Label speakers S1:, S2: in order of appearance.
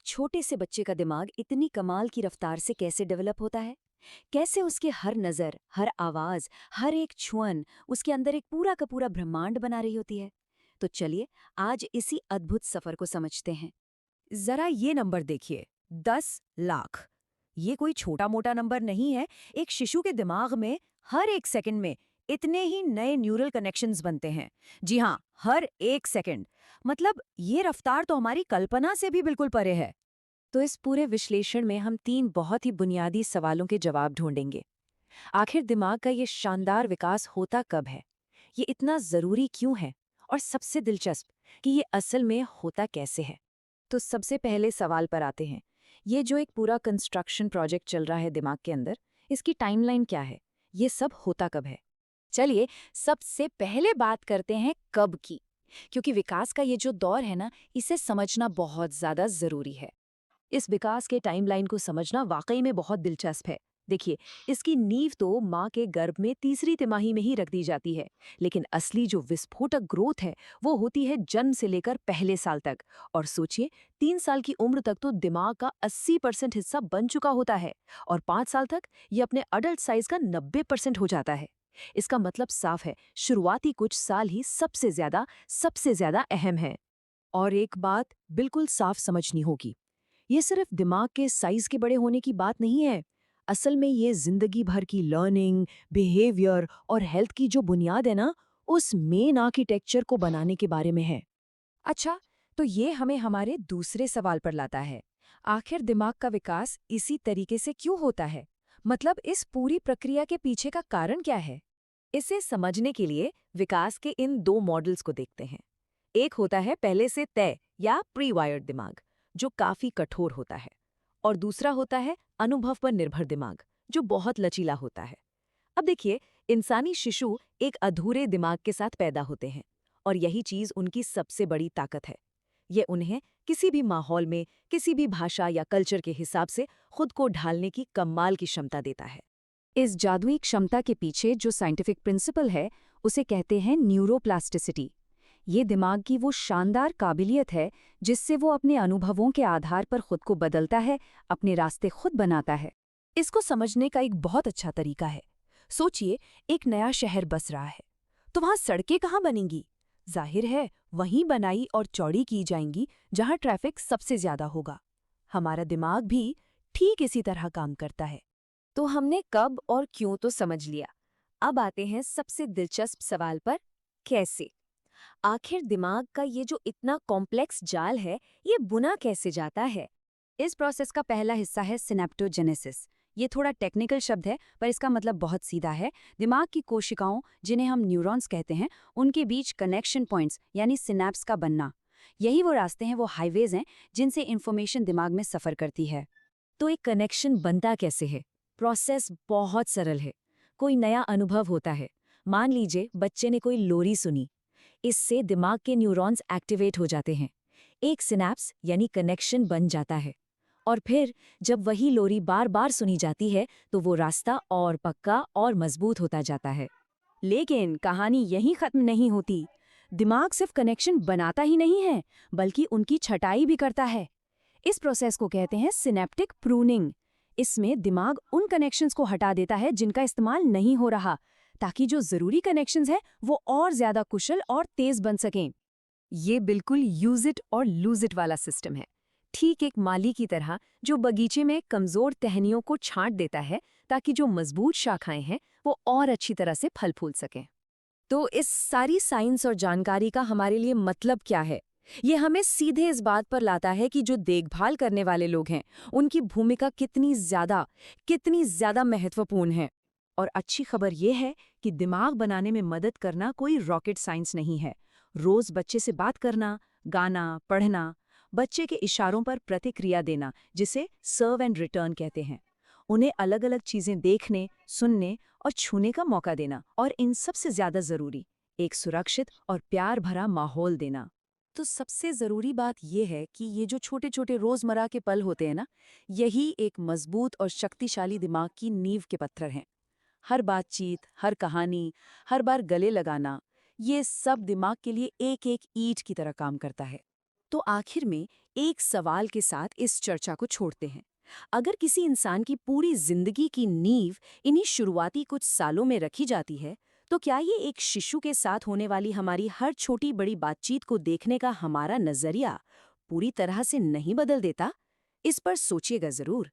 S1: छोटे से बच्चे का दिमाग इतनी कमाल की रफ्तार से कैसे डेवलप होता है? कैसे उसके हर नज़र, हर आवाज़, हर एक छुअन उसके अंदर एक पूरा का पूरा ब्रह्मांड बना रही होती है? तो चलिए, आज इसी अद्भुत सफ़र को समझते हैं।
S2: जरा ये नंबर देखिए, 10 लाख। ये कोई छोटा मोटा नंबर नहीं है। एक शिशु के दिमाग में हर एक सेकंड में इतने ही नए न्यूरल कनेक्शंस बनते हैं। जी हाँ, हर एक सेकंड। मतलब ये रफ्तार तो हमारी कल्पना से भी बिल्कुल परे है।
S1: तो इस पूरे विश्लेषण में हम 3 बहुत ही बुनियादी सवालों के जवाब ढूंढेंगे। आखिर दिमाग का ये शानदार विकास होता कब है? ये इतना ज़रूरी क्यों है? और सबसे दिलचस्प कि ये असल में होता कैसे है? तो सबसे पहले सवाल पर आते हैं। ये जो एक पूरा कंस्ट्रक्शन प्रोजेक्ट चल रहा है दिमाग के अंदर, इसकी टाइमलाइन क्या है? ये सब होता कब है? चलिए, सबसे पहले बात करते हैं कब की, क्योंकि विकास का ये जो दौर है ना, इसे समझना बहुत ज़्यादा ज़रूरी है। इस विकास के टाइमलाइन को समझना वाकई में बहुत दिलचस्प है। देखिए, इसकी नींव तो माँ के गर्भ में तीसरी तिमाही में ही रख दी जाती है, लेकिन असली जो विस्फोटक ग्रोथ है वो होती है जन्म से लेकर पहले साल तक। और सोचिए, 3 साल की उम्र तक तो दिमाग का 80% हिस्सा बन चुका होता है, और 5 साल तक ये अपने अडल्ट साइज का 90% हो जाता है। इसका मतलब साफ है, शुरुआती कुछ साल ही सबसे ज्यादा अहम है। और एक बात बिल्कुल साफ समझनी होगी, ये सिर्फ दिमाग के साइज के बड़े होने की बात नहीं है। असल में ये जिंदगी भर की लर्निंग, बिहेवियर और हेल्थ की जो बुनियाद है ना, उस मेन आर्किटेक्चर को बनाने के बारे में है। अच्छा, तो ये हमें हमारे दूसरे सवाल पर लाता है। आखिर दिमाग का विकास इसी तरीके से क्यों होता है? मतलब इस पूरी प्रक्रिया के पीछे का कारण क्या है? इसे समझने के लिए विकास के इन दो मॉडल्स को देखते हैं। एक होता है पहले से तय या प्री वायर्ड दिमाग, जो काफी कठोर होता है, और दूसरा होता है अनुभव पर निर्भर दिमाग, जो बहुत लचीला होता है। अब देखिए, इंसानी शिशु एक अधूरे दिमाग के साथ पैदा होते हैं, और यही चीज उनकी सबसे बड़ी ताकत है। ये उन्हें किसी भी माहौल में, किसी भी भाषा या कल्चर के हिसाब से खुद को ढालने की कमाल की क्षमता देता है। इस जादुई क्षमता के पीछे जो साइंटिफिक प्रिंसिपल है, उसे कहते हैं न्यूरोप्लास्टिसिटी। ये दिमाग की वो शानदार काबिलियत है जिससे वो अपने अनुभवों के आधार पर खुद को बदलता है, अपने रास्ते खुद बनाता है। इसको समझने का एक बहुत अच्छा तरीका है। सोचिए, एक नया शहर बस रहा है, तो वहां सड़कें कहाँ बनेंगी? जाहिर है, वहीं बनाई और चौड़ी की जाएंगी जहां ट्रैफिक सबसे ज्यादा होगा। हमारा दिमाग भी ठीक इसी तरह काम करता है। तो हमने कब और क्यों तो समझ लिया। अब आते हैं सबसे दिलचस्प सवाल पर, कैसे? आखिर दिमाग का ये जो इतना कॉम्प्लेक्स जाल है, ये बुना कैसे जाता है? इस प्रोसेस का पहला हिस्सा है सिनेप्टोजेनेसिस। ये थोड़ा टेक्निकल शब्द है, पर इसका मतलब बहुत सीधा है। दिमाग की कोशिकाओं, जिन्हें हम न्यूरॉन्स कहते हैं, उनके बीच कनेक्शन पॉइंट्स यानी सिनेप्स का बनना। यही वो रास्ते हैं, वो हाईवेज हैं जिनसे इंफॉर्मेशन दिमाग में सफर करती है। तो एक कनेक्शन बनता कैसे है? प्रोसेस बहुत सरल है। कोई नया अनुभव होता है, मान लीजिए बच्चे ने कोई लोरी सुनी। इससे दिमाग के न्यूरॉन्स एक्टिवेट हो जाते हैं, एक सिनेप्स यानी कनेक्शन बन जाता है। और फिर जब वही लोरी बार बार सुनी जाती है, तो वो रास्ता और पक्का और मजबूत होता जाता है। लेकिन कहानी यहीं खत्म नहीं होती। दिमाग सिर्फ कनेक्शन बनाता ही नहीं है, बल्कि उनकी छटाई भी करता है। इस प्रोसेस को कहते हैं सिनेप्टिक प्रूनिंग। इसमें दिमाग उन कनेक्शंस को हटा देता है जिनका इस्तेमाल नहीं हो रहा, ताकि जो जरूरी कनेक्शंस हैं वो और ज्यादा कुशल और तेज बन सकें। ये बिल्कुल यूज इट और लूज इट वाला सिस्टम है। ठीक एक माली की तरह जो बगीचे में कमजोर टहनियों को छांट देता है, ताकि जो मजबूत शाखाएं हैं वो और अच्छी तरह से फल फूल सकें। तो इस सारी साइंस और जानकारी का हमारे लिए मतलब क्या है? ये हमें सीधे इस बात पर लाता है कि जो देखभाल करने वाले लोग हैं, उनकी भूमिका कितनी ज्यादा महत्वपूर्ण है। और अच्छी खबर यह है कि दिमाग बनाने में मदद करना कोई रॉकेट साइंस नहीं है। रोज बच्चे से बात करना, गाना, पढ़ना, बच्चे के इशारों पर प्रतिक्रिया देना, जिसे सर्व एंड रिटर्न कहते हैं, उन्हें अलग अलग चीजें देखने, सुनने और छूने का मौका देना, और इन सबसे ज्यादा जरूरी, एक सुरक्षित और प्यार भरा माहौल देना। तो सबसे जरूरी बात यह है कि ये जो छोटे छोटे रोजमर्रा के पल होते हैं ना, यही एक मजबूत और शक्तिशाली दिमाग की नींव के पत्थर हैं। हर बातचीत, हर कहानी, हर बार गले लगाना, ये सब दिमाग के लिए एक एक ईंट की तरह काम करता है। तो आखिर में
S2: एक सवाल के साथ इस चर्चा को छोड़ते हैं। अगर किसी इंसान की पूरी जिंदगी की नींव इन्हीं शुरुआती कुछ सालों में रखी जाती है, तो क्या ये एक शिशु के साथ होने वाली हमारी हर छोटी बड़ी बातचीत को देखने का हमारा नजरिया पूरी तरह से नहीं बदल देता? इस पर सोचिएगा जरूर।